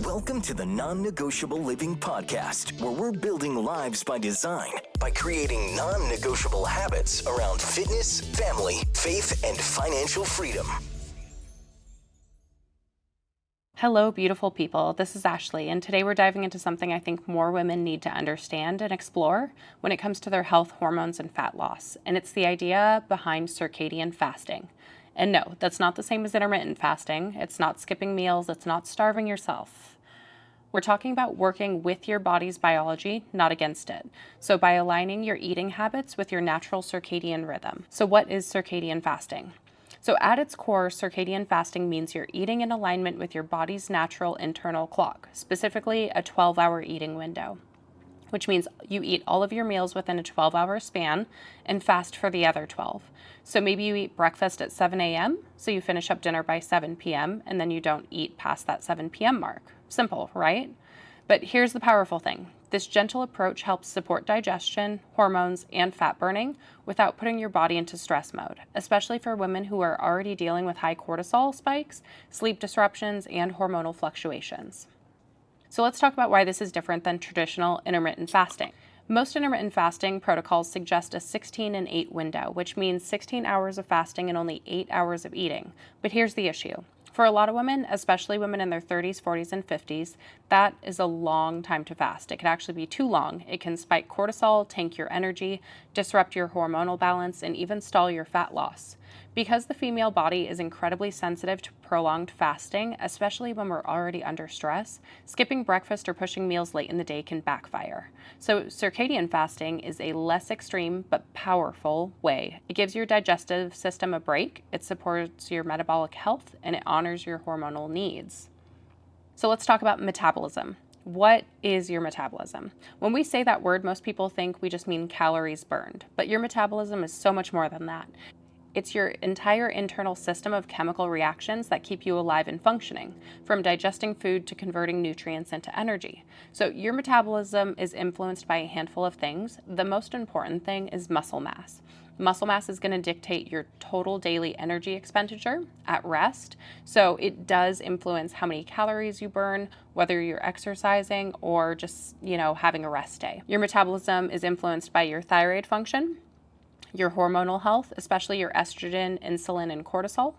Welcome to the Non-Negotiable Living podcast, where we're building lives by design by creating non-negotiable habits around fitness, family, faith, and financial freedom. Hello, beautiful people. This is Ashley, and today we're diving into something I think more women need to understand and explore when it comes to their health, hormones, and fat loss. And it's the idea behind circadian fasting. And no, that's not the same as intermittent fasting. It's not skipping meals. It's not starving yourself. We're talking about working with your body's biology, not against it. So by aligning your eating habits with your natural circadian rhythm. So what is circadian fasting? So at its core, circadian fasting means you're eating in alignment with your body's natural internal clock, specifically a 12-hour eating window, which means you eat all of your meals within a 12-hour span and fast for the other 12. So maybe you eat breakfast at 7 a.m., so you finish up dinner by 7 p.m., and then you don't eat past that 7 p.m. mark. Simple, right? But here's the powerful thing. This gentle approach helps support digestion, hormones, and fat burning without putting your body into stress mode, especially for women who are already dealing with high cortisol spikes, sleep disruptions, and hormonal fluctuations. So let's talk about why this is different than traditional intermittent fasting. Most intermittent fasting protocols suggest a 16 and 8 window, which means 16 hours of fasting and only 8 hours of eating. But here's the issue. For a lot of women, especially women in their 30s, 40s, and 50s, that is a long time to fast. It could actually be too long. It can spike cortisol, tank your energy, disrupt your hormonal balance, and even stall your fat loss. Because the female body is incredibly sensitive to prolonged fasting, especially when we're already under stress, skipping breakfast or pushing meals late in the day can backfire. So circadian fasting is a less extreme but powerful way. It gives your digestive system a break, it supports your metabolic health, and it honors your hormonal needs. So let's talk about metabolism. What is your metabolism? When we say that word, most people think we just mean calories burned, but your metabolism is so much more than that. It's your entire internal system of chemical reactions that keep you alive and functioning, from digesting food to converting nutrients into energy. So your metabolism is influenced by a handful of things. The most important thing is muscle mass. Muscle mass is going to dictate your total daily energy expenditure at rest. So it does influence how many calories you burn, whether you're exercising or just, having a rest day. Your metabolism is influenced by your thyroid function, your hormonal health, especially your estrogen, insulin, and cortisol.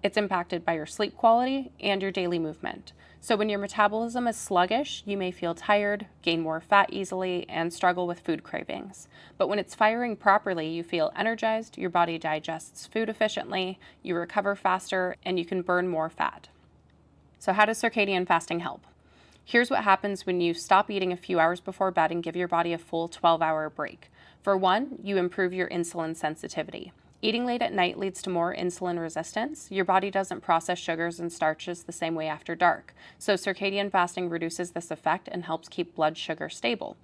It's impacted by your sleep quality and your daily movement. So when your metabolism is sluggish, you may feel tired, gain more fat easily, and struggle with food cravings. But when it's firing properly, you feel energized, your body digests food efficiently, you recover faster, and you can burn more fat. So how does circadian fasting help? Here's what happens when you stop eating a few hours before bed and give your body a full 12-hour break. For one, you improve your insulin sensitivity. Eating late at night leads to more insulin resistance. Your body doesn't process sugars and starches the same way after dark. So circadian fasting reduces this effect and helps keep blood sugar stable.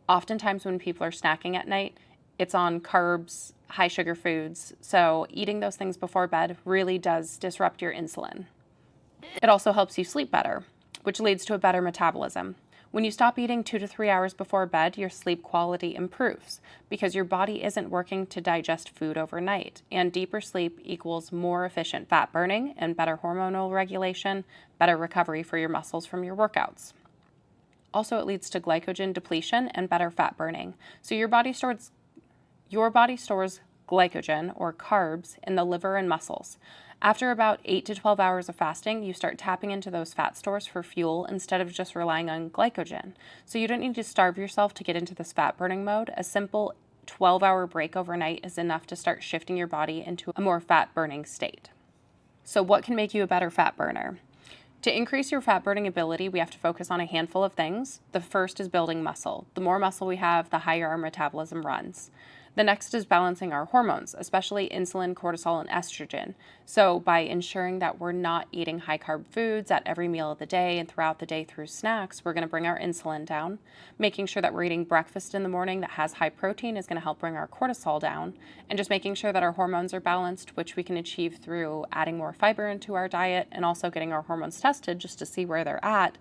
Oftentimes when people are snacking at night, it's on carbs, high sugar foods. So eating those things before bed really does disrupt your insulin. It also helps you sleep better, which leads to a better metabolism. When you stop eating 2 to 3 hours before bed, your sleep quality improves because your body isn't working to digest food overnight. And deeper sleep equals more efficient fat burning and better hormonal regulation, better recovery for your muscles from your workouts. Also, it leads to glycogen depletion and better fat burning. So your body stores glycogen, or carbs, in the liver and muscles. After about 8 to 12 hours of fasting, you start tapping into those fat stores for fuel instead of just relying on glycogen. So you don't need to starve yourself to get into this fat burning mode. A simple 12-hour break overnight is enough to start shifting your body into a more fat burning state. So what can make you a better fat burner? To increase your fat burning ability, we have to focus on a handful of things. The first is building muscle. The more muscle we have, the higher our metabolism runs. The next is balancing our hormones, especially insulin, cortisol, and estrogen. So by ensuring that we're not eating high-carb foods at every meal of the day and throughout the day through snacks, we're going to bring our insulin down. Making sure that we're eating breakfast in the morning that has high protein is going to help bring our cortisol down. And just making sure that our hormones are balanced, which we can achieve through adding more fiber into our diet and also getting our hormones tested just to see where they're at,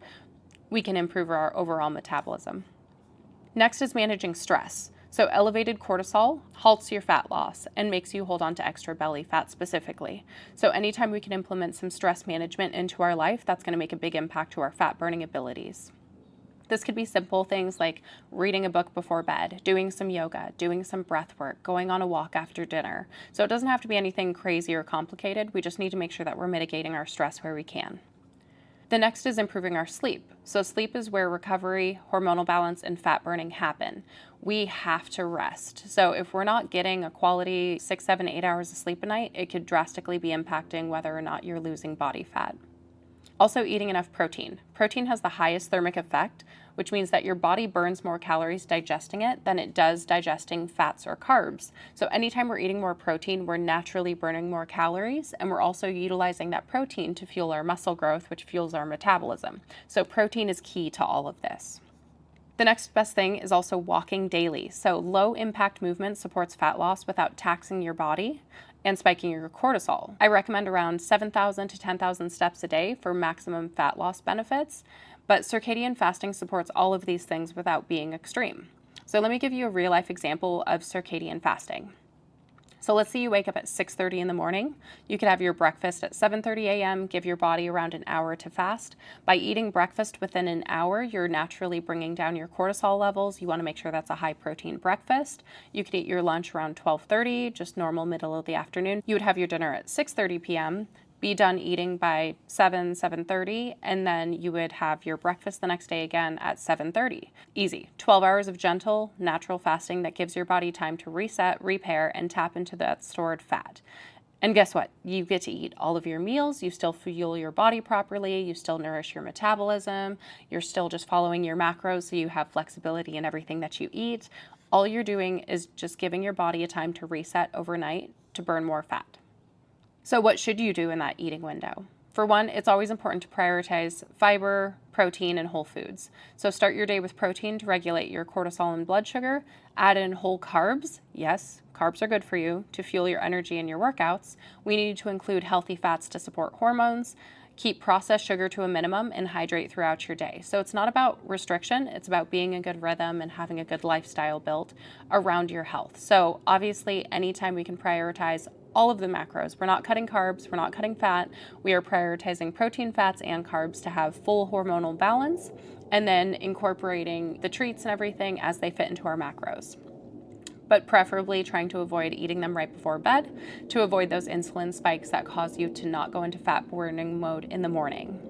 we can improve our overall metabolism. Next is managing stress. So elevated cortisol halts your fat loss and makes you hold on to extra belly fat specifically. So anytime we can implement some stress management into our life, that's going to make a big impact to our fat burning abilities. This could be simple things like reading a book before bed, doing some yoga, doing some breath work, going on a walk after dinner. So it doesn't have to be anything crazy or complicated. We just need to make sure that we're mitigating our stress where we can. The next is improving our sleep. So sleep is where recovery, hormonal balance, and fat burning happen. We have to rest. So if we're not getting a quality 6, 7, 8 hours of sleep a night, it could drastically be impacting whether or not you're losing body fat. Also, eating enough protein. Protein has the highest thermic effect, which means that your body burns more calories digesting it than it does digesting fats or carbs. So anytime we're eating more protein, we're naturally burning more calories, and we're also utilizing that protein to fuel our muscle growth, which fuels our metabolism. So protein is key to all of this. The next best thing is also walking daily. So low impact movement supports fat loss without taxing your body and spiking your cortisol. I recommend around 7,000 to 10,000 steps a day for maximum fat loss benefits, but circadian fasting supports all of these things without being extreme. So let me give you a real life example of circadian fasting. So let's say you wake up at 6:30 in the morning. You could have your breakfast at 7:30 a.m., give your body around an hour to fast. By eating breakfast within an hour, you're naturally bringing down your cortisol levels. You want to make sure that's a high protein breakfast. You could eat your lunch around 12:30, just normal middle of the afternoon. You would have your dinner at 6:30 p.m., be done eating by 7:30, and then you would have your breakfast the next day again at 7:30. Easy. 12 hours of gentle, natural fasting that gives your body time to reset, repair, and tap into that stored fat. And guess what? You get to eat all of your meals. You still fuel your body properly. You still nourish your metabolism. You're still just following your macros, so you have flexibility in everything that you eat. All you're doing is just giving your body a time to reset overnight to burn more fat. So what should you do in that eating window? For one, it's always important to prioritize fiber, protein, and whole foods. So start your day with protein to regulate your cortisol and blood sugar. Add in whole carbs. Yes, carbs are good for you to fuel your energy in your workouts. We need to include healthy fats to support hormones. Keep processed sugar to a minimum and hydrate throughout your day. So it's not about restriction, it's about being in good rhythm and having a good lifestyle built around your health. So obviously, anytime we can prioritize all of the macros, we're not cutting carbs, we're not cutting fat, we are prioritizing protein, fats, and carbs to have full hormonal balance, and then incorporating the treats and everything as they fit into our macros. But preferably trying to avoid eating them right before bed to avoid those insulin spikes that cause you to not go into fat burning mode in the morning.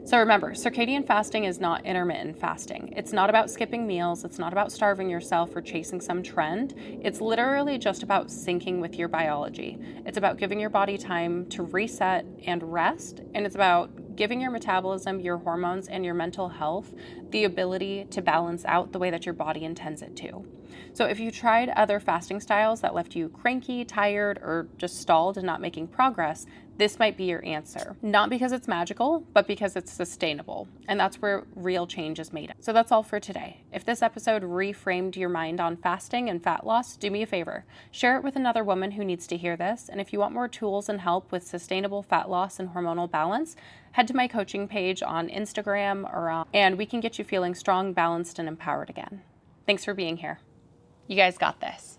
So remember, circadian fasting is not intermittent fasting. It's not about skipping meals. It's not about starving yourself or chasing some trend. It's literally just about syncing with your biology. It's about giving your body time to reset and rest. And it's about giving your metabolism, your hormones, and your mental health the ability to balance out the way that your body intends it to. So if you tried other fasting styles that left you cranky, tired, or just stalled and not making progress, this might be your answer. Not because it's magical, but because it's sustainable. And that's where real change is made. So that's all for today. If this episode reframed your mind on fasting and fat loss, do me a favor. Share it with another woman who needs to hear this. And if you want more tools and help with sustainable fat loss and hormonal balance, head to my coaching page on Instagram and we can get you feeling strong, balanced, and empowered again. Thanks for being here. You guys got this.